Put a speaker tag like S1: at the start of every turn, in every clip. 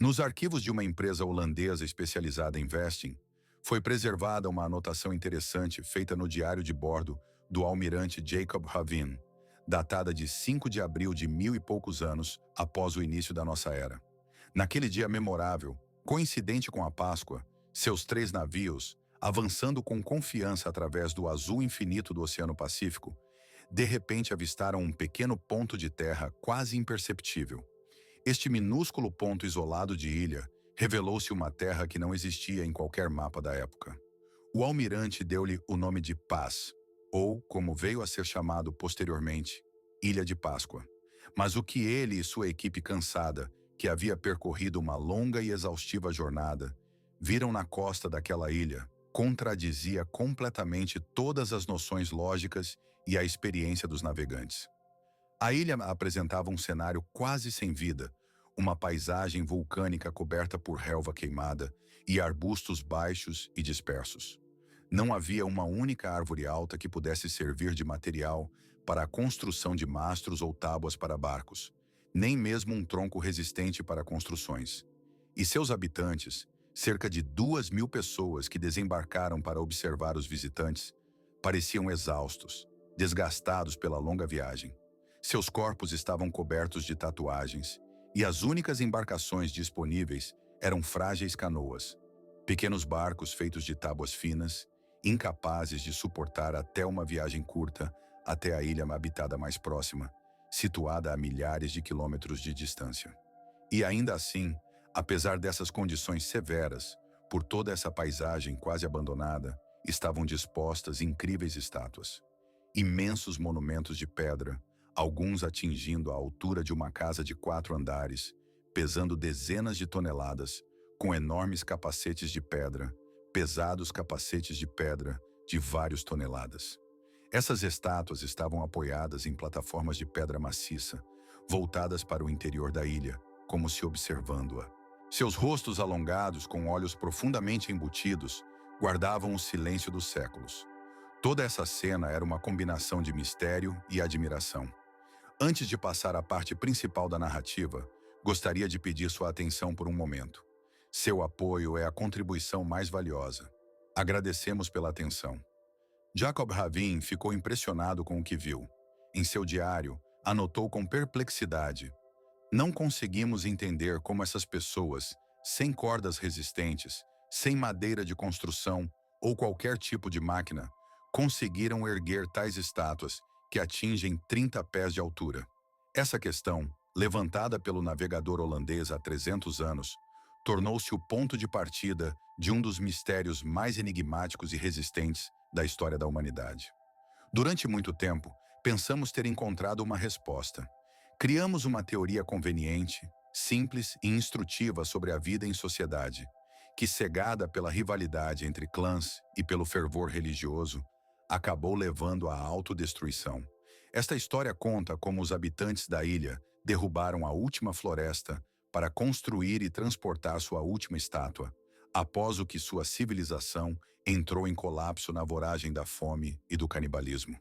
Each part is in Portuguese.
S1: Nos arquivos de uma empresa holandesa especializada em vesting, foi preservada uma anotação interessante feita no diário de bordo do almirante Jacob Havin, datada de 5 de abril de mil e poucos anos após o início da nossa era. Naquele dia memorável, coincidente com a Páscoa, seus 3 navios, avançando com confiança através do azul infinito do Oceano Pacífico, de repente avistaram um pequeno ponto de terra quase imperceptível. Este minúsculo ponto isolado de ilha revelou-se uma terra que não existia em qualquer mapa da época. O almirante deu-lhe o nome de Paz, ou, como veio a ser chamado posteriormente, Ilha de Páscoa. Mas o que ele e sua equipe cansada, que havia percorrido uma longa e exaustiva jornada, viram na costa daquela ilha, contradizia completamente todas as noções lógicas e a experiência dos navegantes. A ilha apresentava um cenário quase sem vida, uma paisagem vulcânica coberta por relva queimada e arbustos baixos e dispersos. Não havia uma única árvore alta que pudesse servir de material para a construção de mastros ou tábuas para barcos, nem mesmo um tronco resistente para construções. E seus habitantes, cerca de 2.000 pessoas que desembarcaram para observar os visitantes, pareciam exaustos, desgastados pela longa viagem. Seus corpos estavam cobertos de tatuagens, e as únicas embarcações disponíveis eram frágeis canoas, pequenos barcos feitos de tábuas finas, incapazes de suportar até uma viagem curta até a ilha habitada mais próxima, situada a milhares de quilômetros de distância. E ainda assim, apesar dessas condições severas, por toda essa paisagem quase abandonada, estavam dispostas incríveis estátuas. Imensos monumentos de pedra, alguns atingindo a altura de uma casa de 4 andares, pesando dezenas de toneladas, com enormes capacetes de pedra, pesados capacetes de pedra de várias toneladas. Essas estátuas estavam apoiadas em plataformas de pedra maciça, voltadas para o interior da ilha, como se observando-a. Seus rostos alongados, com olhos profundamente embutidos, guardavam o silêncio dos séculos. Toda essa cena era uma combinação de mistério e admiração. Antes de passar à parte principal da narrativa, gostaria de pedir sua atenção por um momento. Seu apoio é a contribuição mais valiosa. Agradecemos pela atenção. Jacob Havin ficou impressionado com o que viu. Em seu diário, anotou com perplexidade: "Não conseguimos entender como essas pessoas, sem cordas resistentes, sem madeira de construção ou qualquer tipo de máquina, conseguiram erguer tais estátuas que atingem 30 pés de altura." Essa questão, levantada pelo navegador holandês há 300 anos, tornou-se o ponto de partida de um dos mistérios mais enigmáticos e resistentes da história da humanidade. Durante muito tempo, pensamos ter encontrado uma resposta. Criamos uma teoria conveniente, simples e instrutiva sobre a vida em sociedade, que, cegada pela rivalidade entre clãs e pelo fervor religioso, acabou levando à autodestruição. Esta história conta como os habitantes da ilha derrubaram a última floresta para construir e transportar sua última estátua, após o que sua civilização entrou em colapso na voragem da fome e do canibalismo.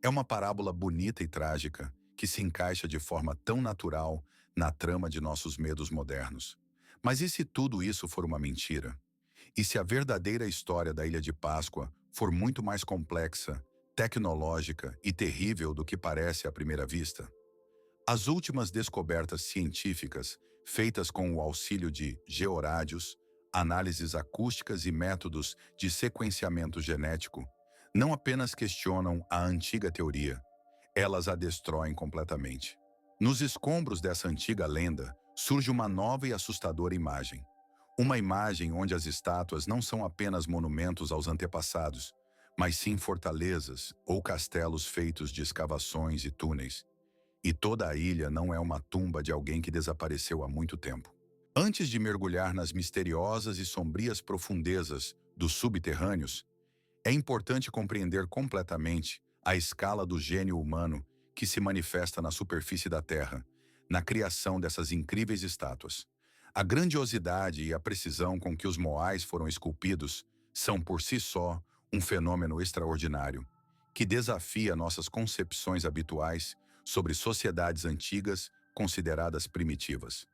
S1: É uma parábola bonita e trágica que se encaixa de forma tão natural na trama de nossos medos modernos. Mas e se tudo isso for uma mentira? E se a verdadeira história da Ilha de Páscoa for muito mais complexa, tecnológica e terrível do que parece à primeira vista? As últimas descobertas científicas, feitas com o auxílio de georádios, análises acústicas e métodos de sequenciamento genético, não apenas questionam a antiga teoria, elas a destroem completamente. Nos escombros dessa antiga lenda, surge uma nova e assustadora imagem. Uma imagem onde as estátuas não são apenas monumentos aos antepassados, mas sim fortalezas ou castelos feitos de escavações e túneis. E toda a ilha não é uma tumba de alguém que desapareceu há muito tempo. Antes de mergulhar nas misteriosas e sombrias profundezas dos subterrâneos, é importante compreender completamente a escala do gênio humano que se manifesta na superfície da Terra, na criação dessas incríveis estátuas. A grandiosidade e a precisão com que os moais foram esculpidos são por si só um fenômeno extraordinário, que desafia nossas concepções habituais sobre sociedades antigas consideradas primitivas.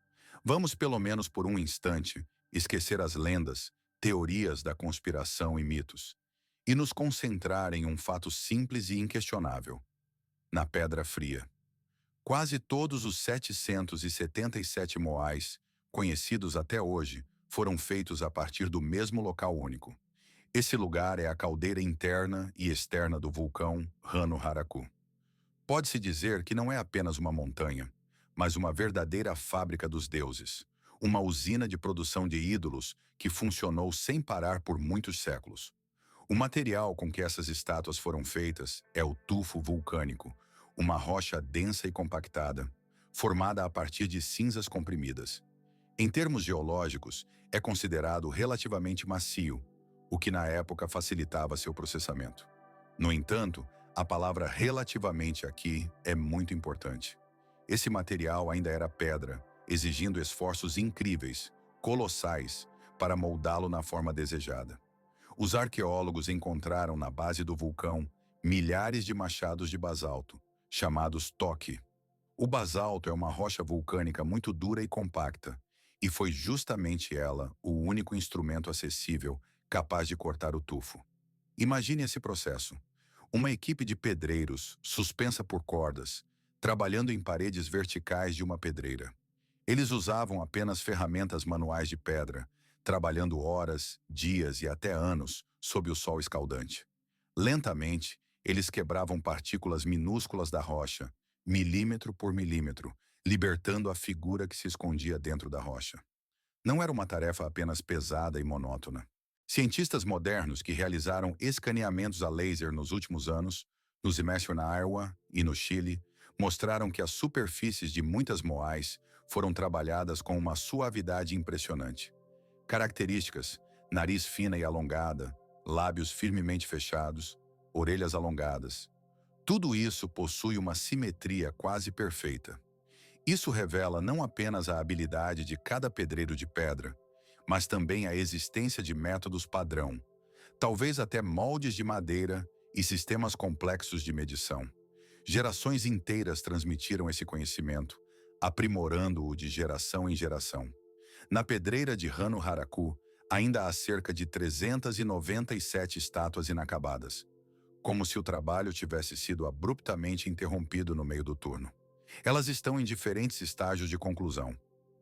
S1: Vamos, pelo menos por um instante, esquecer as lendas, teorias da conspiração e mitos, e nos concentrar em um fato simples e inquestionável: na Pedra Fria. Quase todos os 777 moais, conhecidos até hoje, foram feitos a partir do mesmo local único. Esse lugar é a caldeira interna e externa do vulcão Rano Haraku. Pode-se dizer que não é apenas uma montanha, mas uma verdadeira fábrica dos deuses, uma usina de produção de ídolos que funcionou sem parar por muitos séculos. O material com que essas estátuas foram feitas é o tufo vulcânico, uma rocha densa e compactada, formada a partir de cinzas comprimidas. Em termos geológicos, é considerado relativamente macio, o que na época facilitava seu processamento. No entanto, a palavra relativamente aqui é muito importante. Esse material ainda era pedra, exigindo esforços incríveis, colossais, para moldá-lo na forma desejada. Os arqueólogos encontraram na base do vulcão milhares de machados de basalto, chamados toque. O basalto é uma rocha vulcânica muito dura e compacta, e foi justamente ela o único instrumento acessível capaz de cortar o tufo. Imagine esse processo. Uma equipe de pedreiros, suspensa por cordas, trabalhando em paredes verticais de uma pedreira. Eles usavam apenas ferramentas manuais de pedra, trabalhando horas, dias e até anos sob o sol escaldante. Lentamente, eles quebravam partículas minúsculas da rocha, milímetro por milímetro, libertando a figura que se escondia dentro da rocha. Não era uma tarefa apenas pesada e monótona. Cientistas modernos que realizaram escaneamentos a laser nos últimos anos, no Immersion na Iowa e no Chile, mostraram que as superfícies de muitas moais foram trabalhadas com uma suavidade impressionante. Características: nariz fina e alongada, lábios firmemente fechados, orelhas alongadas. Tudo isso possui uma simetria quase perfeita. Isso revela não apenas a habilidade de cada pedreiro de pedra, mas também a existência de métodos padrão, talvez até moldes de madeira e sistemas complexos de medição. Gerações inteiras transmitiram esse conhecimento, aprimorando-o de geração em geração. Na pedreira de Rano Haraku, ainda há cerca de 397 estátuas inacabadas, como se o trabalho tivesse sido abruptamente interrompido no meio do turno. Elas estão em diferentes estágios de conclusão.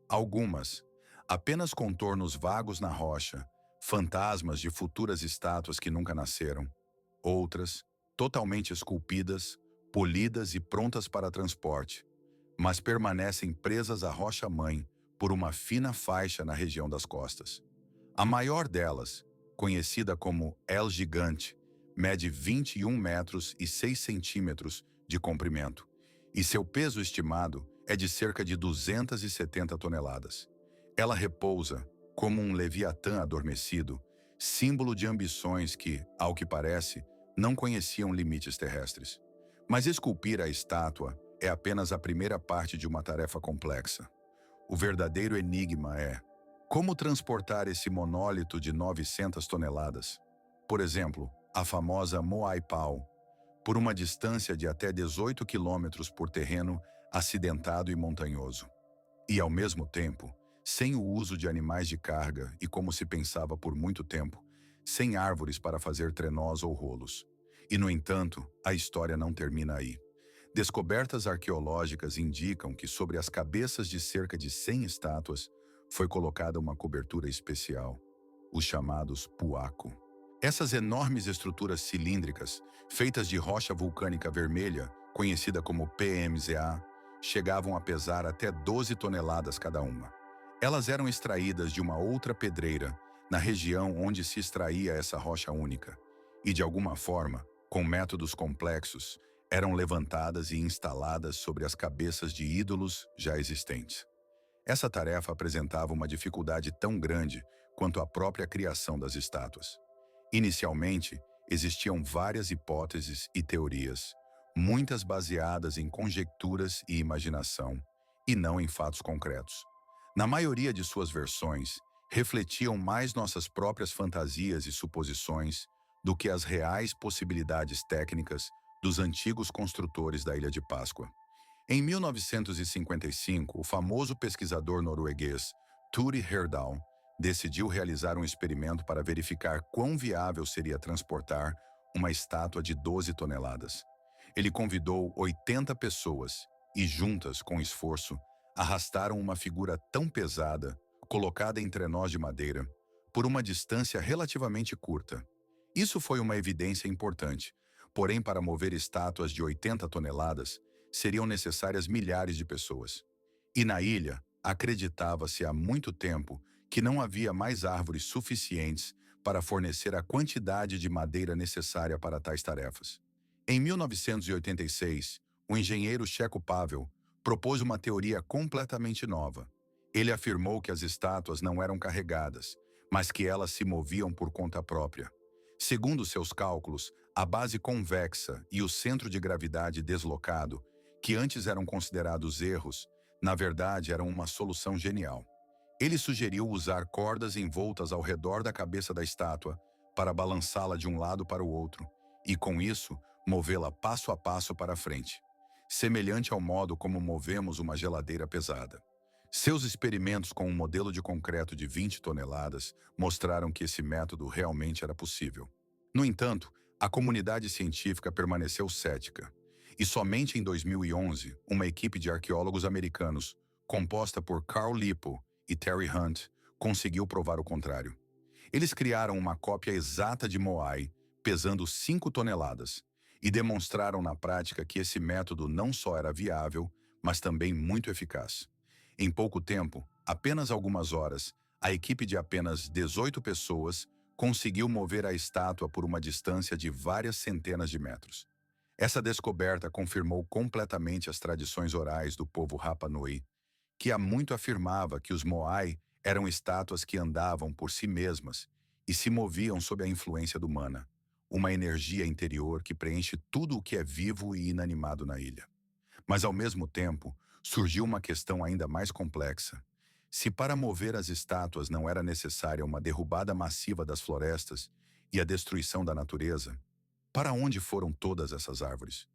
S1: Algumas, apenas contornos vagos na rocha, fantasmas de futuras estátuas que nunca nasceram. Outras, totalmente esculpidas, polidas e prontas para transporte, mas permanecem presas à rocha-mãe por uma fina faixa na região das costas. A maior delas, conhecida como El Gigante, mede 21 metros e 6 centímetros de comprimento, e seu peso estimado é de cerca de 270 toneladas. Ela repousa, como um leviatã adormecido, símbolo de ambições que, ao que parece, não conheciam limites terrestres. Mas esculpir a estátua é apenas a primeira parte de uma tarefa complexa. O verdadeiro enigma é: como transportar esse monólito de 900 toneladas? Por exemplo, a famosa Moai Pau, por uma distância de até 18 quilômetros por terreno acidentado e montanhoso. E, ao mesmo tempo, sem o uso de animais de carga e, como se pensava por muito tempo, sem árvores para fazer trenós ou rolos. E, no entanto, a história não termina aí. Descobertas arqueológicas indicam que sobre as cabeças de cerca de 100 estátuas foi colocada uma cobertura especial, os chamados puaco. Essas enormes estruturas cilíndricas, feitas de rocha vulcânica vermelha, conhecida como PMZA, chegavam a pesar até 12 toneladas cada uma. Elas eram extraídas de uma outra pedreira, na região onde se extraía essa rocha única, e de alguma forma, com métodos complexos, eram levantadas e instaladas sobre as cabeças de ídolos já existentes. Essa tarefa apresentava uma dificuldade tão grande quanto a própria criação das estátuas. Inicialmente, existiam várias hipóteses e teorias, muitas baseadas em conjecturas e imaginação, e não em fatos concretos. Na maioria de suas versões, refletiam mais nossas próprias fantasias e suposições do que as reais possibilidades técnicas dos antigos construtores da Ilha de Páscoa. Em 1955, o famoso pesquisador norueguês Turi Heyerdahl decidiu realizar um experimento para verificar quão viável seria transportar uma estátua de 12 toneladas. Ele convidou 80 pessoas e, juntas, com esforço, arrastaram uma figura tão pesada, colocada em trenós de madeira, por uma distância relativamente curta. Isso foi uma evidência importante, porém, para mover estátuas de 80 toneladas, seriam necessárias milhares de pessoas. E na ilha, acreditava-se há muito tempo que não havia mais árvores suficientes para fornecer a quantidade de madeira necessária para tais tarefas. Em 1986, o engenheiro Checo Pavel propôs uma teoria completamente nova. Ele afirmou que as estátuas não eram carregadas, mas que elas se moviam por conta própria. Segundo seus cálculos, a base convexa e o centro de gravidade deslocado, que antes eram considerados erros, na verdade eram uma solução genial. Ele sugeriu usar cordas envoltas ao redor da cabeça da estátua para balançá-la de um lado para o outro e, com isso, movê-la passo a passo para a frente, semelhante ao modo como movemos uma geladeira pesada. Seus experimentos com um modelo de concreto de 20 toneladas mostraram que esse método realmente era possível. No entanto, a comunidade científica permaneceu cética, e somente em 2011, uma equipe de arqueólogos americanos, composta por Carl Lippo e Terry Hunt, conseguiu provar o contrário. Eles criaram uma cópia exata de Moai, pesando 5 toneladas, e demonstraram na prática que esse método não só era viável, mas também muito eficaz. Em pouco tempo, apenas algumas horas, a equipe de apenas 18 pessoas conseguiu mover a estátua por uma distância de várias centenas de metros. Essa descoberta confirmou completamente as tradições orais do povo Rapa Nui, que há muito afirmava que os Moai eram estátuas que andavam por si mesmas e se moviam sob a influência do mana, uma energia interior que preenche tudo o que é vivo e inanimado na ilha. Mas, ao mesmo tempo, surgiu uma questão ainda mais complexa. Se para mover as estátuas não era necessária uma derrubada massiva das florestas e a destruição da natureza, para onde foram todas essas árvores?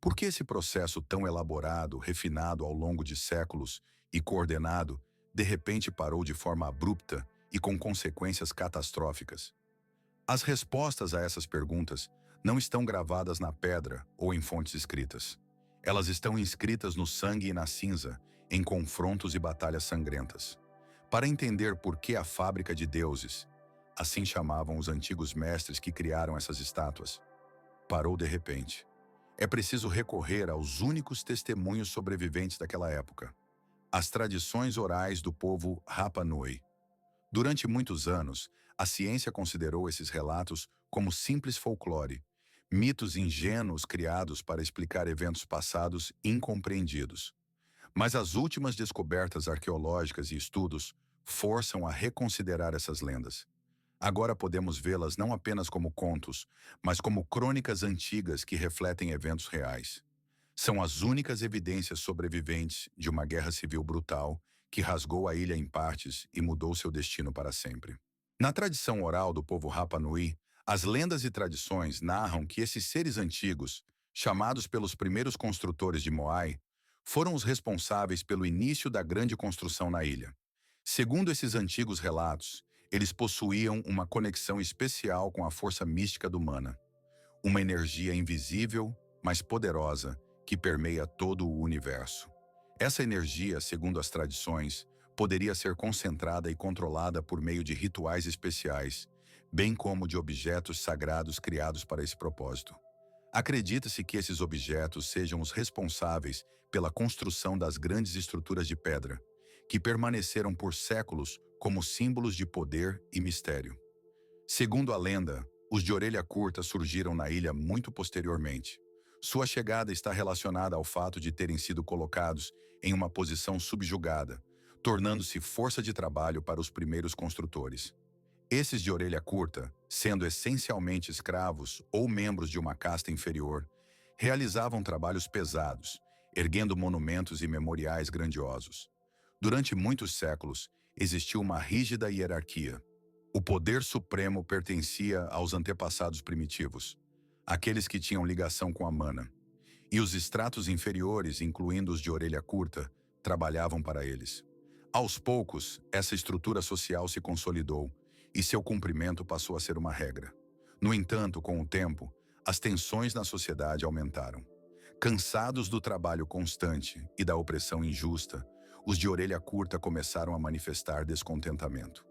S1: Por que esse processo tão elaborado, refinado ao longo de séculos e coordenado, de repente parou de forma abrupta e com consequências catastróficas? As respostas a essas perguntas não estão gravadas na pedra ou em fontes escritas. Elas estão inscritas no sangue e na cinza, em confrontos e batalhas sangrentas. Para entender por que a fábrica de deuses, assim chamavam os antigos mestres que criaram essas estátuas, parou de repente. É preciso recorrer aos únicos testemunhos sobreviventes daquela época, as tradições orais do povo Rapa Nui. Durante muitos anos, a ciência considerou esses relatos como simples folclore, mitos ingênuos criados para explicar eventos passados incompreendidos. Mas as últimas descobertas arqueológicas e estudos forçam a reconsiderar essas lendas. Agora podemos vê-las não apenas como contos, mas como crônicas antigas que refletem eventos reais. São as únicas evidências sobreviventes de uma guerra civil brutal que rasgou a ilha em partes e mudou seu destino para sempre. Na tradição oral do povo Rapa Nui, as lendas e tradições narram que esses seres antigos, chamados pelos primeiros construtores de Moai, foram os responsáveis pelo início da grande construção na ilha. Segundo esses antigos relatos, eles possuíam uma conexão especial com a força mística do mana, uma energia invisível, mas poderosa, que permeia todo o universo. Essa energia, segundo as tradições, poderia ser concentrada e controlada por meio de rituais especiais, bem como de objetos sagrados criados para esse propósito. Acredita-se que esses objetos sejam os responsáveis pela construção das grandes estruturas de pedra, que permaneceram por séculos como símbolos de poder e mistério. Segundo a lenda, os de orelha curta surgiram na ilha muito posteriormente. Sua chegada está relacionada ao fato de terem sido colocados em uma posição subjugada, tornando-se força de trabalho para os primeiros construtores. Esses de orelha curta, sendo essencialmente escravos ou membros de uma casta inferior, realizavam trabalhos pesados, erguendo monumentos e memoriais grandiosos. Durante muitos séculos, existiu uma rígida hierarquia. O poder supremo pertencia aos antepassados primitivos, aqueles que tinham ligação com a mana. e os estratos inferiores, incluindo os de orelha curta, trabalhavam para eles. Aos poucos, essa estrutura social se consolidou e seu cumprimento passou a ser uma regra. No entanto, com o tempo, as tensões na sociedade aumentaram. Cansados do trabalho constante e da opressão injusta, os de orelha curta começaram a manifestar descontentamento.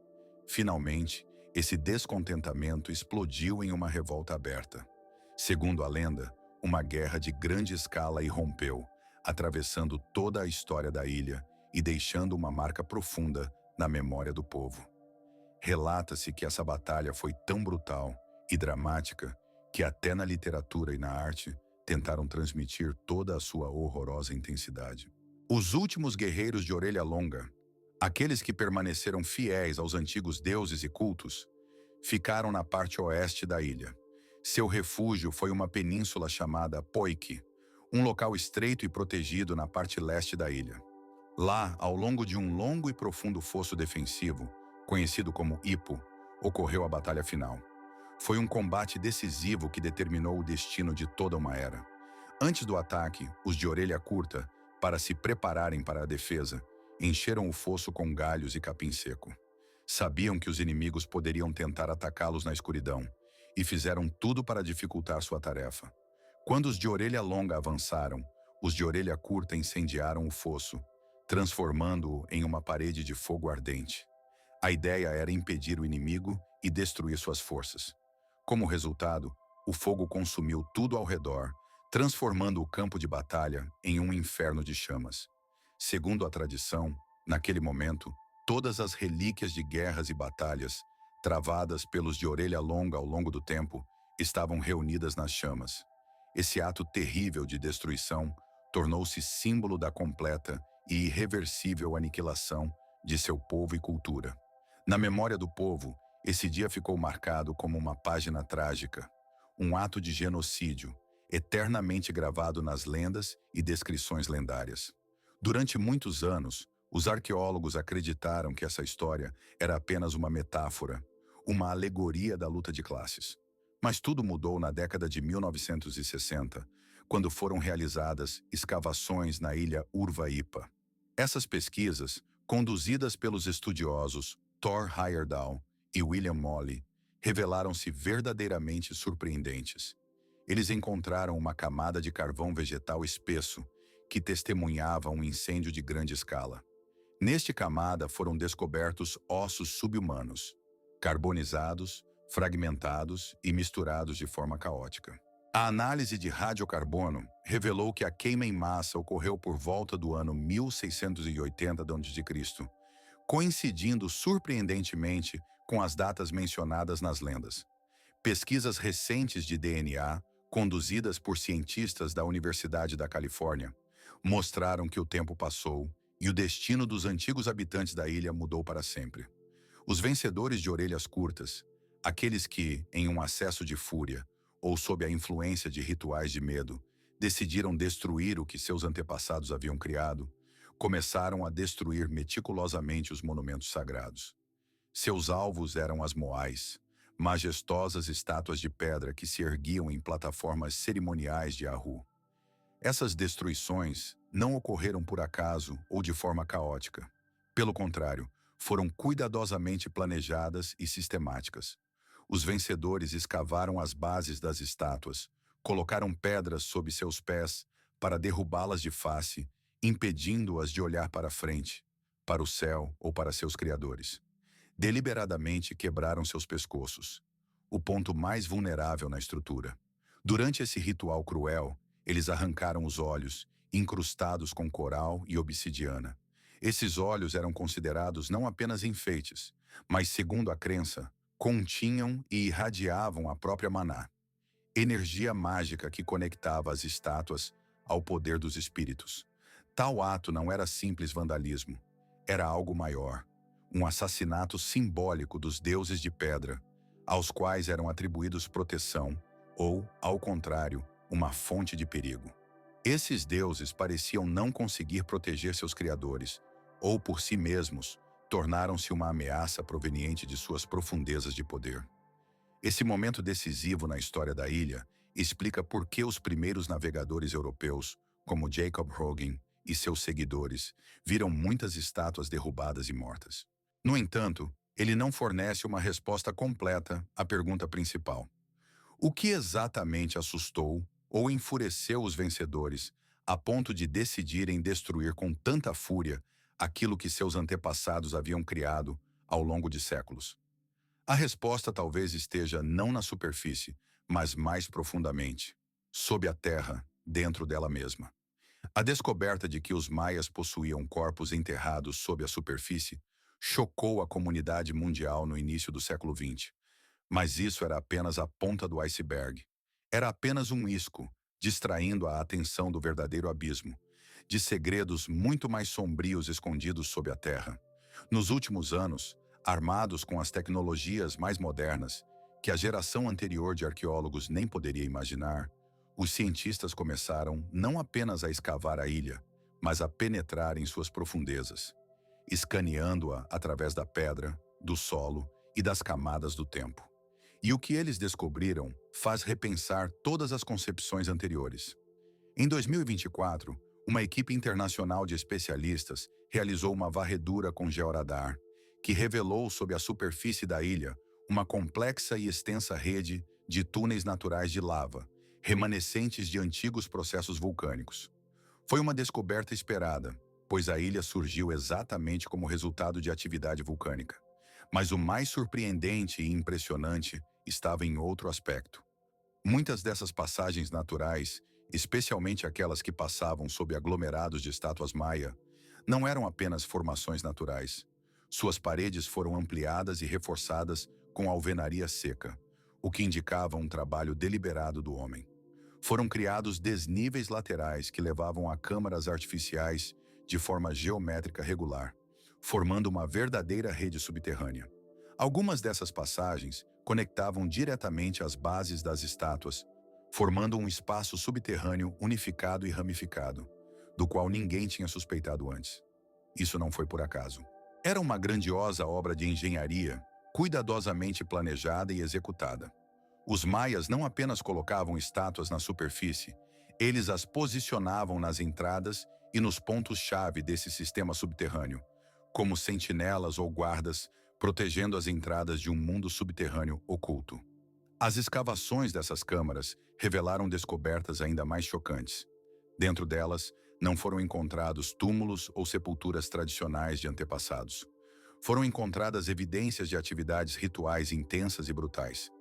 S1: Finalmente, esse descontentamento explodiu em uma revolta aberta. Segundo a lenda, uma guerra de grande escala irrompeu, atravessando toda a história da ilha e deixando uma marca profunda na memória do povo. Relata-se que essa batalha foi tão brutal e dramática que até na literatura e na arte tentaram transmitir toda a sua horrorosa intensidade. Os últimos guerreiros de orelha longa, aqueles que permaneceram fiéis aos antigos deuses e cultos, ficaram na parte oeste da ilha. Seu refúgio foi uma península chamada Poike, um local estreito e protegido na parte leste da ilha. Lá, ao longo de um longo e profundo fosso defensivo, conhecido como Ipo, ocorreu a batalha final. Foi um combate decisivo que determinou o destino de toda uma era. Antes do ataque, os de orelha curta, para se prepararem para a defesa, encheram o fosso com galhos e capim seco. Sabiam que os inimigos poderiam tentar atacá-los na escuridão, e fizeram tudo para dificultar sua tarefa. Quando os de orelha longa avançaram, os de orelha curta incendiaram o fosso, transformando-o em uma parede de fogo ardente. A ideia era impedir o inimigo e destruir suas forças. Como resultado, o fogo consumiu tudo ao redor, transformando o campo de batalha em um inferno de chamas. Segundo a tradição, naquele momento, todas as relíquias de guerras e batalhas, travadas pelos de orelha longa ao longo do tempo, estavam reunidas nas chamas. Esse ato terrível de destruição tornou-se símbolo da completa e irreversível aniquilação de seu povo e cultura. Na memória do povo, esse dia ficou marcado como uma página trágica, um ato de genocídio, eternamente gravado nas lendas e descrições lendárias. Durante muitos anos, os arqueólogos acreditaram que essa história era apenas uma metáfora, uma alegoria da luta de classes. Mas tudo mudou na década de 1960, quando foram realizadas escavações na ilha Urvaipa. Essas pesquisas, conduzidas pelos estudiosos Thor Heyerdahl e William Molly, revelaram-se verdadeiramente surpreendentes. Eles encontraram uma camada de carvão vegetal espesso que testemunhava um incêndio de grande escala. Neste camada foram descobertos ossos subhumanos, carbonizados, fragmentados e misturados de forma caótica. A análise de radiocarbono revelou que a queima em massa ocorreu por volta do ano 1680 d.C., coincidindo surpreendentemente com as datas mencionadas nas lendas. Pesquisas recentes de DNA, conduzidas por cientistas da Universidade da Califórnia, mostraram que o tempo passou e o destino dos antigos habitantes da ilha mudou para sempre. Os vencedores de orelhas curtas, aqueles que, em um acesso de fúria ou sob a influência de rituais de medo, decidiram destruir o que seus antepassados haviam criado, começaram a destruir meticulosamente os monumentos sagrados. Seus alvos eram as moais, majestosas estátuas de pedra que se erguiam em plataformas cerimoniais de Ahu. Essas destruições não ocorreram por acaso ou de forma caótica. Pelo contrário, foram cuidadosamente planejadas e sistemáticas. Os vencedores escavaram as bases das estátuas, colocaram pedras sob seus pés para derrubá-las de face, impedindo-as de olhar para frente, para o céu ou para seus criadores. Deliberadamente quebraram seus pescoços, o ponto mais vulnerável na estrutura. Durante esse ritual cruel, eles arrancaram os olhos, incrustados com coral e obsidiana. Esses olhos eram considerados não apenas enfeites, mas, segundo a crença, continham e irradiavam a própria maná, energia mágica que conectava as estátuas ao poder dos espíritos. Tal ato não era simples vandalismo, era algo maior, um assassinato simbólico dos deuses de pedra, aos quais eram atribuídos proteção ou, ao contrário, uma fonte de perigo. Esses deuses pareciam não conseguir proteger seus criadores, ou por si mesmos, tornaram-se uma ameaça proveniente de suas profundezas de poder. Esse momento decisivo na história da ilha explica por que os primeiros navegadores europeus, como Jacob Hoggen e seus seguidores, viram muitas estátuas derrubadas e mortas. No entanto, ele não fornece uma resposta completa à pergunta principal. O que exatamente assustou ou enfureceu os vencedores a ponto de decidirem destruir com tanta fúria aquilo que seus antepassados haviam criado ao longo de séculos? A resposta talvez esteja não na superfície, mas mais profundamente, sob a terra, dentro dela mesma. A descoberta de que os maias possuíam corpos enterrados sob a superfície chocou a comunidade mundial no início do século XX. Mas isso era apenas a ponta do iceberg. Era apenas um isco, distraindo a atenção do verdadeiro abismo, de segredos muito mais sombrios escondidos sob a terra. Nos últimos anos, armados com as tecnologias mais modernas, que a geração anterior de arqueólogos nem poderia imaginar, os cientistas começaram não apenas a escavar a ilha, mas a penetrar em suas profundezas, escaneando-a através da pedra, do solo e das camadas do tempo. E o que eles descobriram faz repensar todas as concepções anteriores. Em 2024, uma equipe internacional de especialistas realizou uma varredura com georadar, que revelou sob a superfície da ilha uma complexa e extensa rede de túneis naturais de lava, remanescentes de antigos processos vulcânicos. Foi uma descoberta esperada, pois a ilha surgiu exatamente como resultado de atividade vulcânica. Mas o mais surpreendente e impressionante estava em outro aspecto. Muitas dessas passagens naturais, especialmente aquelas que passavam sob aglomerados de estátuas maia, não eram apenas formações naturais. Suas paredes foram ampliadas e reforçadas com alvenaria seca, o que indicava um trabalho deliberado do homem. Foram criados desníveis laterais que levavam a câmaras artificiais de forma geométrica regular, formando uma verdadeira rede subterrânea. Algumas dessas passagens conectavam diretamente as bases das estátuas, formando um espaço subterrâneo unificado e ramificado, do qual ninguém tinha suspeitado antes. Isso não foi por acaso. Era uma grandiosa obra de engenharia, cuidadosamente planejada e executada. Os maias não apenas colocavam estátuas na superfície, eles as posicionavam nas entradas e nos pontos-chave desse sistema subterrâneo, como sentinelas ou guardas, protegendo as entradas de um mundo subterrâneo oculto. As escavações dessas câmaras revelaram descobertas ainda mais chocantes. Dentro delas, não foram encontrados túmulos ou sepulturas tradicionais de antepassados. Foram encontradas evidências de atividades rituais intensas e brutais.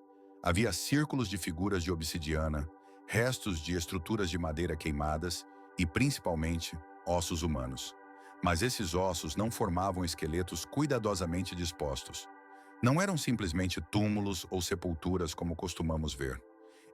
S1: Havia círculos de figuras de obsidiana, restos de estruturas de madeira queimadas e, principalmente, ossos humanos. Mas esses ossos não formavam esqueletos cuidadosamente dispostos. Não eram simplesmente túmulos ou sepulturas como costumamos ver.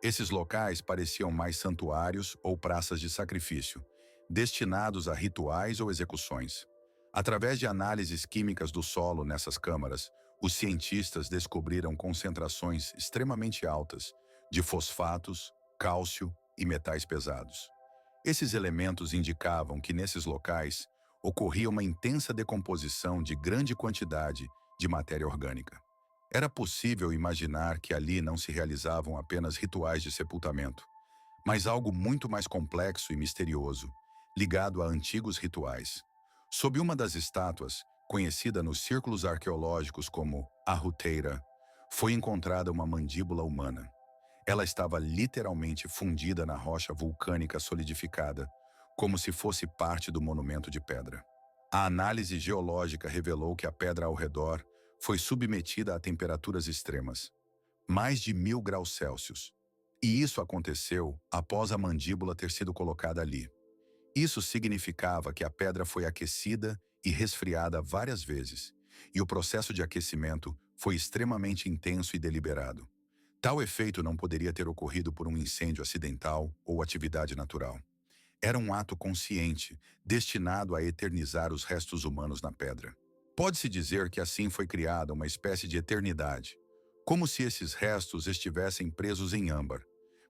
S1: Esses locais pareciam mais santuários ou praças de sacrifício, destinados a rituais ou execuções. Através de análises químicas do solo nessas câmaras, os cientistas descobriram concentrações extremamente altas de fosfatos, cálcio e metais pesados. Esses elementos indicavam que nesses locais ocorria uma intensa decomposição de grande quantidade de matéria orgânica. Era possível imaginar que ali não se realizavam apenas rituais de sepultamento, mas algo muito mais complexo e misterioso, ligado a antigos rituais. Sob uma das estátuas, conhecida nos círculos arqueológicos como a Ruteira, foi encontrada uma mandíbula humana. Ela estava literalmente fundida na rocha vulcânica solidificada, como se fosse parte do monumento de pedra. A análise geológica revelou que a pedra ao redor foi submetida a temperaturas extremas, mais de 1000 graus Celsius. E isso aconteceu após a mandíbula ter sido colocada ali. Isso significava que a pedra foi aquecida e resfriada várias vezes, e o processo de aquecimento foi extremamente intenso e deliberado. Tal efeito não poderia ter ocorrido por um incêndio acidental ou atividade natural. Era um ato consciente, destinado a eternizar os restos humanos na pedra. Pode-se dizer que assim foi criada uma espécie de eternidade, como se esses restos estivessem presos em âmbar,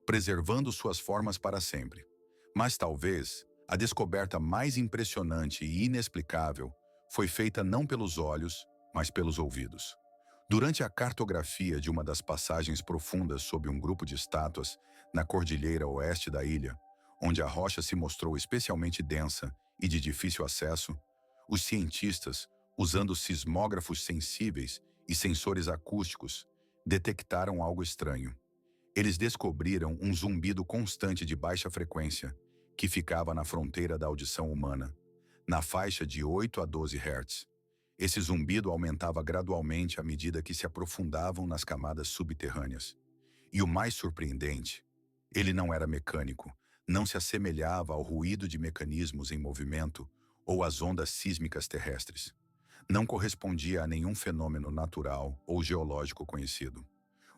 S1: preservando suas formas para sempre. Mas talvez a descoberta mais impressionante e inexplicável foi feita não pelos olhos, mas pelos ouvidos. Durante a cartografia de uma das passagens profundas sob um grupo de estátuas, na cordilheira oeste da ilha, onde a rocha se mostrou especialmente densa e de difícil acesso, os cientistas, usando sismógrafos sensíveis e sensores acústicos, detectaram algo estranho. Eles descobriram um zumbido constante de baixa frequência, que ficava na fronteira da audição humana, na faixa de 8 a 12 Hz. Esse zumbido aumentava gradualmente à medida que se aprofundavam nas camadas subterrâneas. E o mais surpreendente, ele não era mecânico, não se assemelhava ao ruído de mecanismos em movimento ou às ondas sísmicas terrestres. Não correspondia a nenhum fenômeno natural ou geológico conhecido.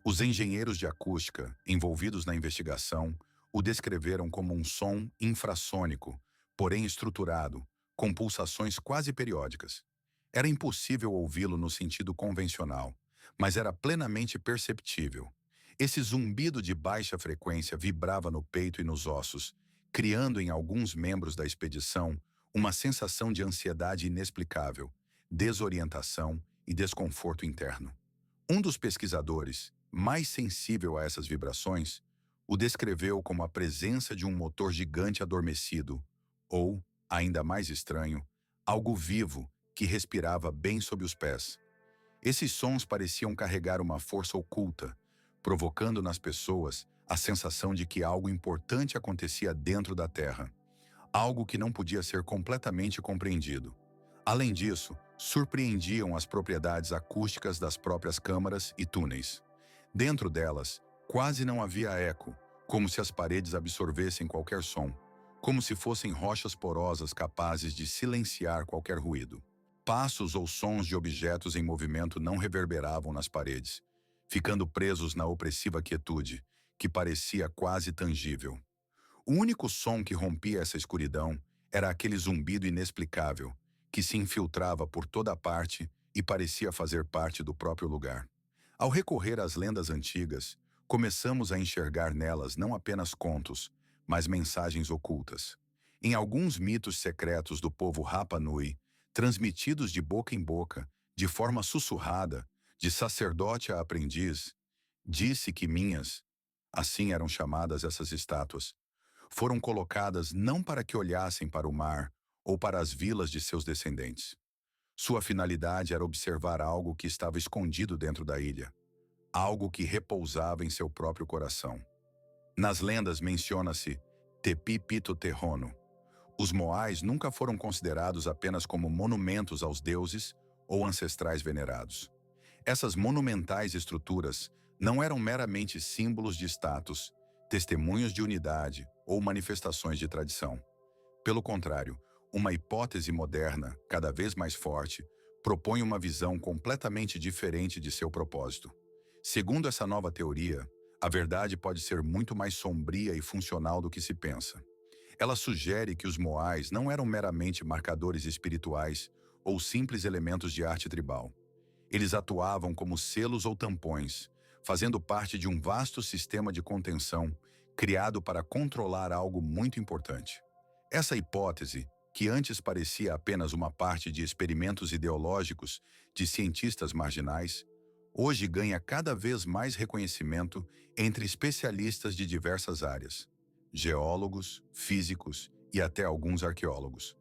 S1: Os engenheiros de acústica, envolvidos na investigação, o descreveram como um som infrassônico, porém estruturado, com pulsações quase periódicas. Era impossível ouvi-lo no sentido convencional, mas era plenamente perceptível. Esse zumbido de baixa frequência vibrava no peito e nos ossos, criando em alguns membros da expedição uma sensação de ansiedade inexplicável, desorientação e desconforto interno. Um dos pesquisadores, mais sensível a essas vibrações, o descreveu como a presença de um motor gigante adormecido, ou, ainda mais estranho, algo vivo que respirava bem sob os pés. Esses sons pareciam carregar uma força oculta, provocando nas pessoas a sensação de que algo importante acontecia dentro da Terra, algo que não podia ser completamente compreendido. Além disso, surpreendiam as propriedades acústicas das próprias câmaras e túneis. Dentro delas, quase não havia eco, como se as paredes absorvessem qualquer som, como se fossem rochas porosas capazes de silenciar qualquer ruído. Passos ou sons de objetos em movimento não reverberavam nas paredes, ficando presos na opressiva quietude, que parecia quase tangível. O único som que rompia essa escuridão era aquele zumbido inexplicável, que se infiltrava por toda parte e parecia fazer parte do próprio lugar. Ao recorrer às lendas antigas, começamos a enxergar nelas não apenas contos, mas mensagens ocultas. Em alguns mitos secretos do povo Rapa Nui, transmitidos de boca em boca, de forma sussurrada, de sacerdote a aprendiz, disse que minhas, assim eram chamadas essas estátuas, foram colocadas não para que olhassem para o mar ou para as vilas de seus descendentes. Sua finalidade era observar algo que estava escondido dentro da ilha, algo que repousava em seu próprio coração. Nas lendas menciona-se Tepi Pito Terrono. Os moais nunca foram considerados apenas como monumentos aos deuses ou ancestrais venerados. Essas monumentais estruturas não eram meramente símbolos de status, testemunhos de unidade ou manifestações de tradição. Pelo contrário, uma hipótese moderna, cada vez mais forte, propõe uma visão completamente diferente de seu propósito. Segundo essa nova teoria, a verdade pode ser muito mais sombria e funcional do que se pensa. Ela sugere que os moais não eram meramente marcadores espirituais ou simples elementos de arte tribal. Eles atuavam como selos ou tampões, fazendo parte de um vasto sistema de contenção criado para controlar algo muito importante. Essa hipótese, que antes parecia apenas uma parte de experimentos ideológicos de cientistas marginais, hoje ganha cada vez mais reconhecimento entre especialistas de diversas áreas, geólogos, físicos e até alguns arqueólogos.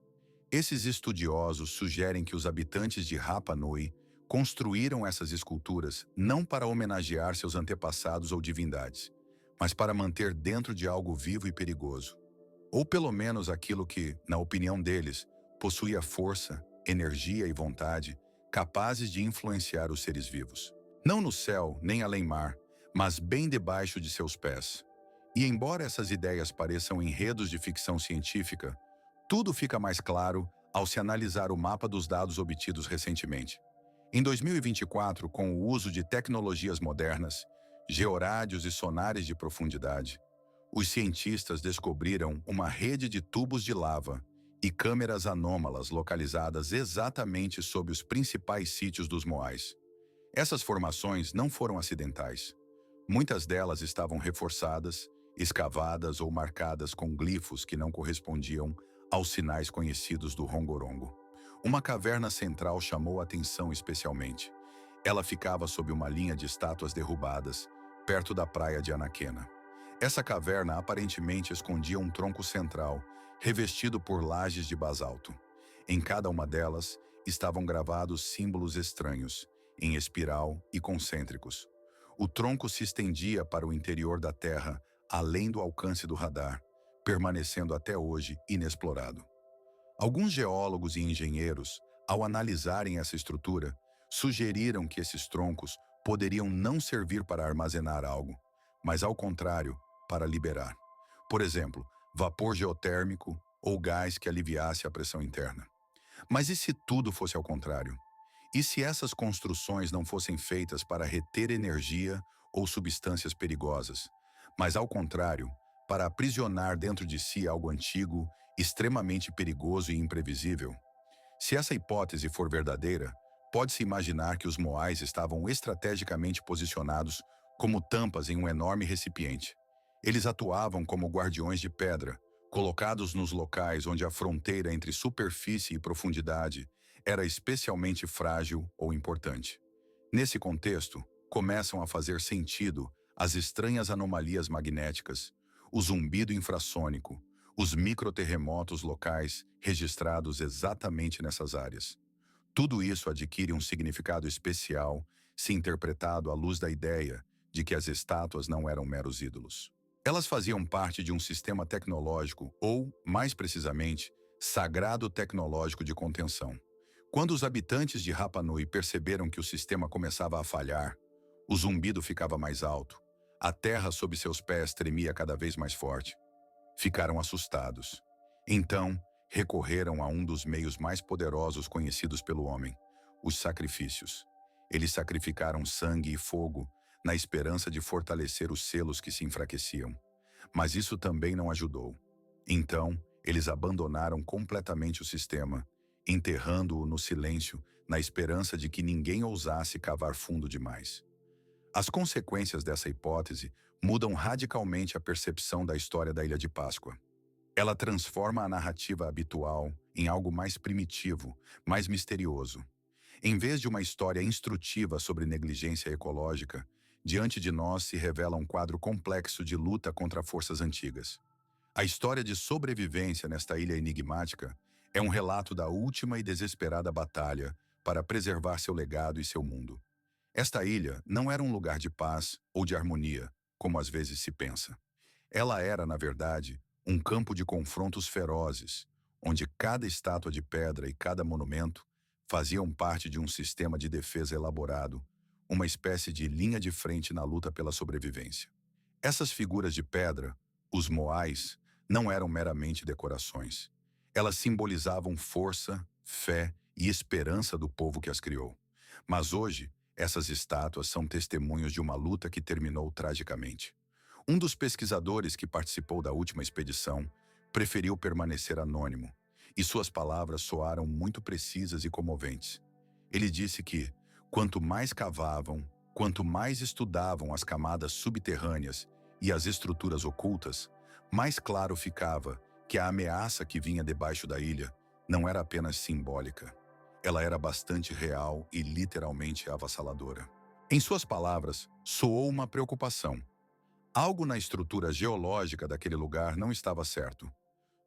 S1: Esses estudiosos sugerem que os habitantes de Rapa Nui construíram essas esculturas não para homenagear seus antepassados ou divindades, mas para manter dentro de algo vivo e perigoso. Ou pelo menos aquilo que, na opinião deles, possuía força, energia e vontade capazes de influenciar os seres vivos. Não no céu, nem além-mar, mas bem debaixo de seus pés. E embora essas ideias pareçam enredos de ficção científica, tudo fica mais claro ao se analisar o mapa dos dados obtidos recentemente. Em 2024, com o uso de tecnologias modernas, georádios e sonares de profundidade, os cientistas descobriram uma rede de tubos de lava e câmeras anômalas localizadas exatamente sob os principais sítios dos moais. Essas formações não foram acidentais. Muitas delas estavam reforçadas, escavadas ou marcadas com glifos que não correspondiam aos sinais conhecidos do Rongorongo. Uma caverna central chamou a atenção especialmente. Ela ficava sob uma linha de estátuas derrubadas, perto da praia de Anaquena. Essa caverna aparentemente escondia um tronco central, revestido por lajes de basalto. Em cada uma delas estavam gravados símbolos estranhos, em espiral e concêntricos. O tronco se estendia para o interior da Terra, além do alcance do radar, permanecendo até hoje inexplorado. Alguns geólogos e engenheiros, ao analisarem essa estrutura, sugeriram que esses troncos poderiam não servir para armazenar algo, mas, ao contrário, para liberar. Por exemplo, vapor geotérmico ou gás que aliviasse a pressão interna. Mas e se tudo fosse ao contrário? E se essas construções não fossem feitas para reter energia ou substâncias perigosas, mas, ao contrário, para aprisionar dentro de si algo antigo, extremamente perigoso e imprevisível? Se essa hipótese for verdadeira, pode-se imaginar que os moais estavam estrategicamente posicionados como tampas em um enorme recipiente. Eles atuavam como guardiões de pedra, colocados nos locais onde a fronteira entre superfície e profundidade era especialmente frágil ou importante. Nesse contexto, começam a fazer sentido as estranhas anomalias magnéticas, o zumbido infrassônico, os microterremotos locais registrados exatamente nessas áreas. Tudo isso adquire um significado especial se interpretado à luz da ideia de que as estátuas não eram meros ídolos. Elas faziam parte de um sistema tecnológico ou, mais precisamente, sagrado tecnológico de contenção. Quando os habitantes de Rapa Nui perceberam que o sistema começava a falhar, o zumbido ficava mais alto, a terra sob seus pés tremia cada vez mais forte. Ficaram assustados. Então, recorreram a um dos meios mais poderosos conhecidos pelo homem, os sacrifícios. Eles sacrificaram sangue e fogo na esperança de fortalecer os selos que se enfraqueciam. Mas isso também não ajudou. Então, eles abandonaram completamente o sistema, enterrando-o no silêncio, na esperança de que ninguém ousasse cavar fundo demais. As consequências dessa hipótese mudam radicalmente a percepção da história da Ilha de Páscoa. Ela transforma a narrativa habitual em algo mais primitivo, mais misterioso. Em vez de uma história instrutiva sobre negligência ecológica, diante de nós se revela um quadro complexo de luta contra forças antigas. A história de sobrevivência nesta ilha enigmática é um relato da última e desesperada batalha para preservar seu legado e seu mundo. Esta ilha não era um lugar de paz ou de harmonia, como às vezes se pensa. Ela era, na verdade, um campo de confrontos ferozes, onde cada estátua de pedra e cada monumento faziam parte de um sistema de defesa elaborado, uma espécie de linha de frente na luta pela sobrevivência. Essas figuras de pedra, os moais, não eram meramente decorações. Elas simbolizavam força, fé e esperança do povo que as criou. Mas hoje, essas estátuas são testemunhos de uma luta que terminou tragicamente. Um dos pesquisadores que participou da última expedição preferiu permanecer anônimo, e suas palavras soaram muito precisas e comoventes. Ele disse que, quanto mais cavavam, quanto mais estudavam as camadas subterrâneas e as estruturas ocultas, mais claro ficava que a ameaça que vinha debaixo da ilha não era apenas simbólica. Ela era bastante real e literalmente avassaladora. Em suas palavras, soou uma preocupação. Algo na estrutura geológica daquele lugar não estava certo.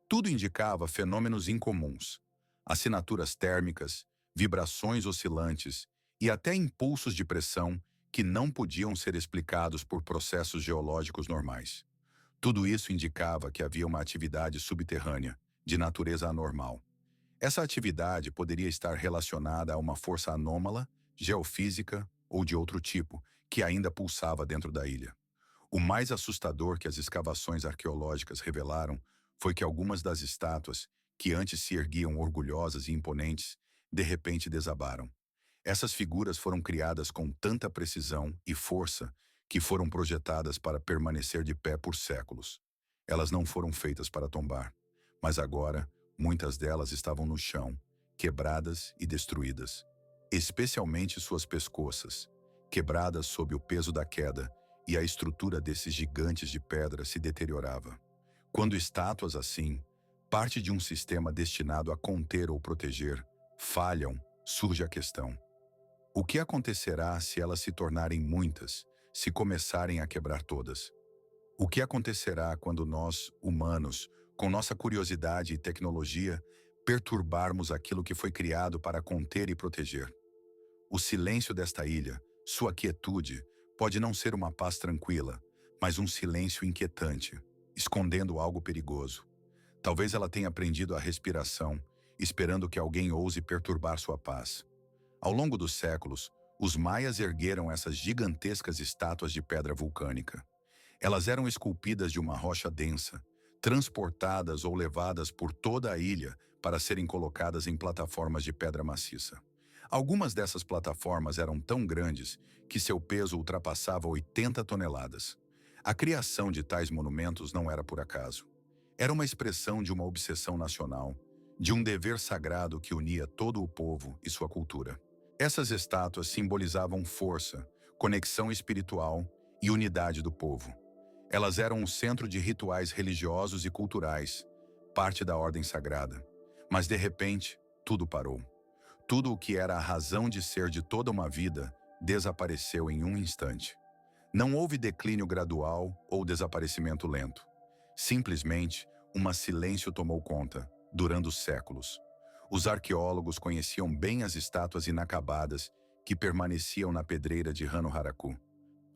S1: Tudo indicava fenômenos incomuns, assinaturas térmicas, vibrações oscilantes e até impulsos de pressão que não podiam ser explicados por processos geológicos normais. Tudo isso indicava que havia uma atividade subterrânea, de natureza anormal. Essa atividade poderia estar relacionada a uma força anômala, geofísica ou de outro tipo, que ainda pulsava dentro da ilha. O mais assustador que as escavações arqueológicas revelaram foi que algumas das estátuas, que antes se erguiam orgulhosas e imponentes, de repente desabaram. Essas figuras foram criadas com tanta precisão e força que foram projetadas para permanecer de pé por séculos. Elas não foram feitas para tombar, mas agora muitas delas estavam no chão, quebradas e destruídas, especialmente suas pescoças, quebradas sob o peso da queda, e a estrutura desses gigantes de pedra se deteriorava. Quando estátuas assim, parte de um sistema destinado a conter ou proteger, falham, surge a questão: o que acontecerá se elas se tornarem muitas, se começarem a quebrar todas? O que acontecerá quando nós, humanos, com nossa curiosidade e tecnologia, perturbarmos aquilo que foi criado para conter e proteger? O silêncio desta ilha, sua quietude, pode não ser uma paz tranquila, mas um silêncio inquietante, escondendo algo perigoso. Talvez ela tenha aprendido a respiração, esperando que alguém ouse perturbar sua paz. Ao longo dos séculos, os maias ergueram essas gigantescas estátuas de pedra vulcânica. Elas eram esculpidas de uma rocha densa, transportadas ou levadas por toda a ilha para serem colocadas em plataformas de pedra maciça. Algumas dessas plataformas eram tão grandes que seu peso ultrapassava 80 toneladas. A criação de tais monumentos não era por acaso. Era uma expressão de uma obsessão nacional, de um dever sagrado que unia todo o povo e sua cultura. Essas estátuas simbolizavam força, conexão espiritual e unidade do povo. Elas eram um centro de rituais religiosos e culturais, parte da ordem sagrada. Mas, de repente, tudo parou. Tudo o que era a razão de ser de toda uma vida desapareceu em um instante. Não houve declínio gradual ou desaparecimento lento. Simplesmente, um silêncio tomou conta, durando séculos. Os arqueólogos conheciam bem as estátuas inacabadas que permaneciam na pedreira de Hanu-Haraku.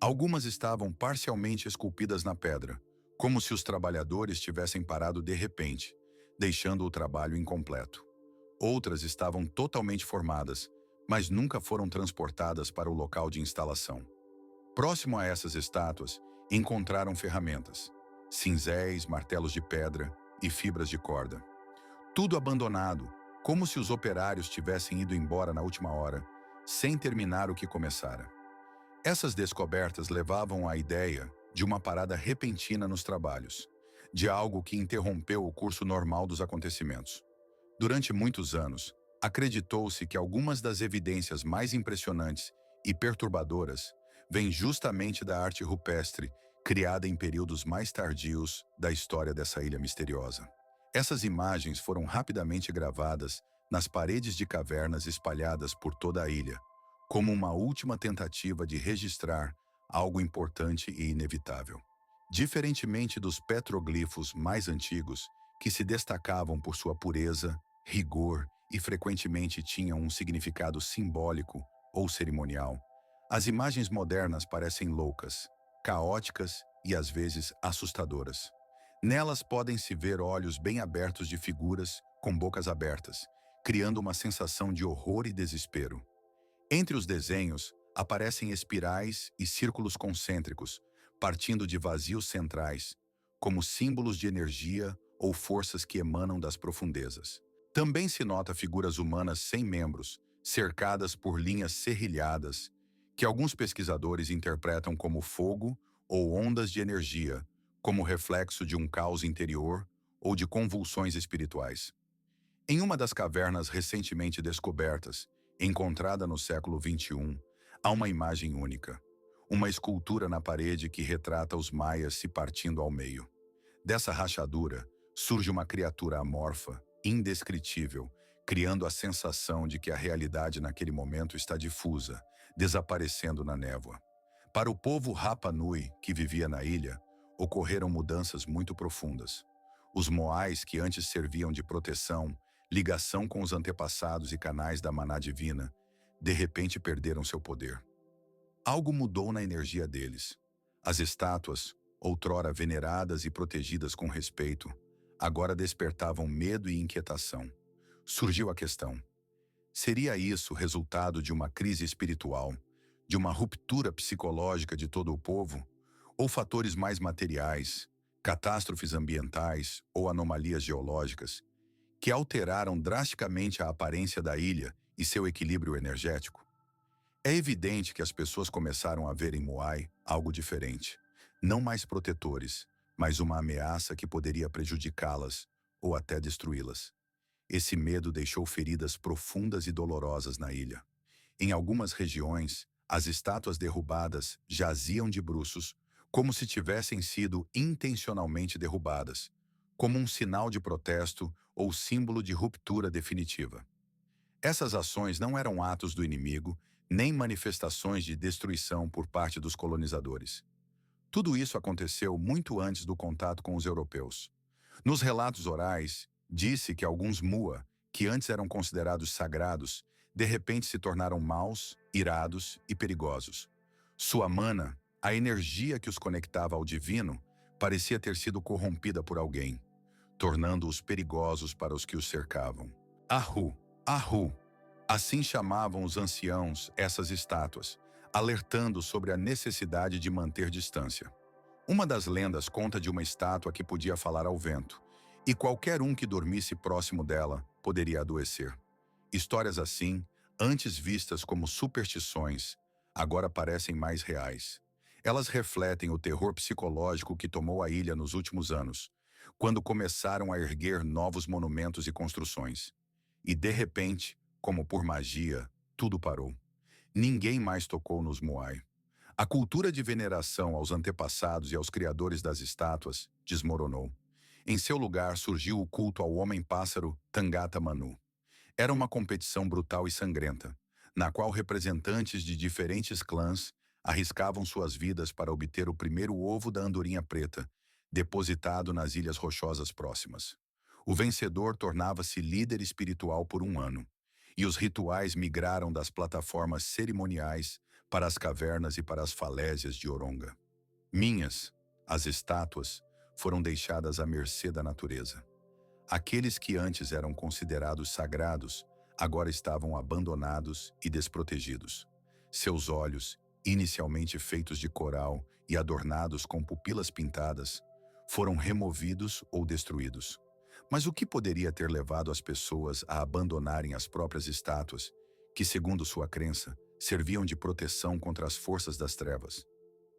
S1: Algumas estavam parcialmente esculpidas na pedra, como se os trabalhadores tivessem parado de repente, deixando o trabalho incompleto. Outras estavam totalmente formadas, mas nunca foram transportadas para o local de instalação. Próximo a essas estátuas, encontraram ferramentas, cinzéis, martelos de pedra e fibras de corda. Tudo abandonado, como se os operários tivessem ido embora na última hora, sem terminar o que começara. Essas descobertas levavam à ideia de uma parada repentina nos trabalhos, de algo que interrompeu o curso normal dos acontecimentos. Durante muitos anos, acreditou-se que algumas das evidências mais impressionantes e perturbadoras vêm justamente da arte rupestre, criada em períodos mais tardios da história dessa ilha misteriosa. Essas imagens foram rapidamente gravadas nas paredes de cavernas espalhadas por toda a ilha, como uma última tentativa de registrar algo importante e inevitável. Diferentemente dos petroglifos mais antigos, que se destacavam por sua pureza, rigor e frequentemente tinham um significado simbólico ou cerimonial, as imagens modernas parecem loucas, caóticas e às vezes assustadoras. Nelas podem-se ver olhos bem abertos de figuras com bocas abertas, criando uma sensação de horror e desespero. Entre os desenhos, aparecem espirais e círculos concêntricos, partindo de vazios centrais, como símbolos de energia ou forças que emanam das profundezas. Também se nota figuras humanas sem membros, cercadas por linhas serrilhadas, que alguns pesquisadores interpretam como fogo ou ondas de energia, como reflexo de um caos interior ou de convulsões espirituais. Em uma das cavernas recentemente descobertas, encontrada no século XXI, há uma imagem única, uma escultura na parede que retrata os maias se partindo ao meio. Dessa rachadura, surge uma criatura amorfa, indescritível, criando a sensação de que a realidade naquele momento está difusa, desaparecendo na névoa. Para o povo Rapa Nui, que vivia na ilha, ocorreram mudanças muito profundas. Os moais, que antes serviam de proteção, ligação com os antepassados e canais da maná divina, de repente perderam seu poder. Algo mudou na energia deles. As estátuas, outrora veneradas e protegidas com respeito, agora despertavam medo e inquietação. Surgiu a questão: seria isso resultado de uma crise espiritual, de uma ruptura psicológica de todo o povo, ou fatores mais materiais, catástrofes ambientais ou anomalias geológicas, que alteraram drasticamente a aparência da ilha e seu equilíbrio energético? É evidente que as pessoas começaram a ver em Moai algo diferente. Não mais protetores, mas uma ameaça que poderia prejudicá-las ou até destruí-las. Esse medo deixou feridas profundas e dolorosas na ilha. Em algumas regiões, as estátuas derrubadas jaziam de bruços, como se tivessem sido intencionalmente derrubadas, como um sinal de protesto ou símbolo de ruptura definitiva. Essas ações não eram atos do inimigo, nem manifestações de destruição por parte dos colonizadores. Tudo isso aconteceu muito antes do contato com os europeus. Nos relatos orais, disse que alguns Mua, que antes eram considerados sagrados, de repente se tornaram maus, irados e perigosos. Sua mana, a energia que os conectava ao divino, parecia ter sido corrompida por alguém, tornando-os perigosos para os que os cercavam. Ahu, Ahu. Assim chamavam os anciãos essas estátuas, alertando sobre a necessidade de manter distância. Uma das lendas conta de uma estátua que podia falar ao vento, e qualquer um que dormisse próximo dela poderia adoecer. Histórias assim, antes vistas como superstições, agora parecem mais reais. Elas refletem o terror psicológico que tomou a ilha nos últimos anos, quando começaram a erguer novos monumentos e construções. E de repente, como por magia, tudo parou. Ninguém mais tocou nos Moai. A cultura de veneração aos antepassados e aos criadores das estátuas desmoronou. Em seu lugar surgiu o culto ao homem-pássaro Tangata Manu. Era uma competição brutal e sangrenta, na qual representantes de diferentes clãs arriscavam suas vidas para obter o primeiro ovo da andorinha preta, depositado nas ilhas rochosas próximas. O vencedor tornava-se líder espiritual por um ano, e os rituais migraram das plataformas cerimoniais para as cavernas e para as falésias de Oronga. As estátuas, foram deixadas à mercê da natureza. Aqueles que antes eram considerados sagrados, agora estavam abandonados e desprotegidos. Seus olhos, inicialmente feitos de coral e adornados com pupilas pintadas, foram removidos ou destruídos. Mas o que poderia ter levado as pessoas a abandonarem as próprias estátuas, que, segundo sua crença, serviam de proteção contra as forças das trevas?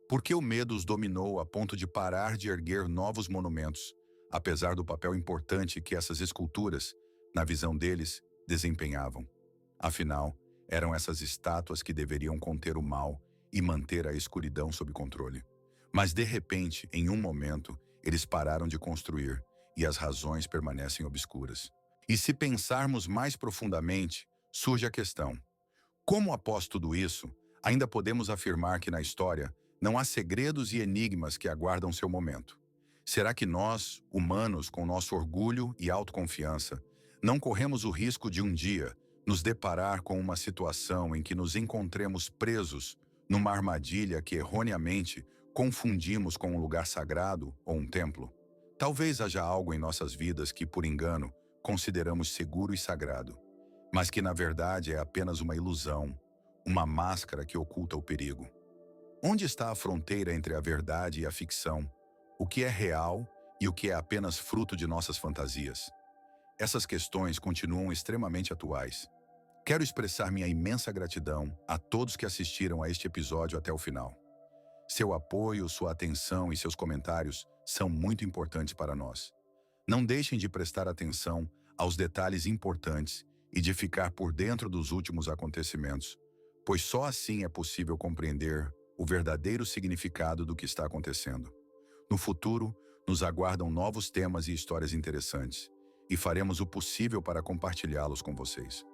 S1: Por que o medo os dominou a ponto de parar de erguer novos monumentos, apesar do papel importante que essas esculturas, na visão deles, desempenhavam? Afinal, eram essas estátuas que deveriam conter o mal e manter a escuridão sob controle. Mas, de repente, em um momento, eles pararam de construir e as razões permanecem obscuras. E se pensarmos mais profundamente, surge a questão: como após tudo isso, ainda podemos afirmar que na história não há segredos e enigmas que aguardam seu momento? Será que nós, humanos, com nosso orgulho e autoconfiança, não corremos o risco de um dia nos deparar com uma situação em que nos encontremos presos numa armadilha que erroneamente confundimos com um lugar sagrado ou um templo? Talvez haja algo em nossas vidas que, por engano, consideramos seguro e sagrado, mas que na verdade é apenas uma ilusão, uma máscara que oculta o perigo. Onde está a fronteira entre a verdade e a ficção? O que é real e o que é apenas fruto de nossas fantasias? Essas questões continuam extremamente atuais. Quero expressar minha imensa gratidão a todos que assistiram a este episódio até o final. Seu apoio, sua atenção e seus comentários são muito importantes para nós. Não deixem de prestar atenção aos detalhes importantes e de ficar por dentro dos últimos acontecimentos, pois só assim é possível compreender o verdadeiro significado do que está acontecendo. No futuro, nos aguardam novos temas e histórias interessantes, e faremos o possível para compartilhá-los com vocês.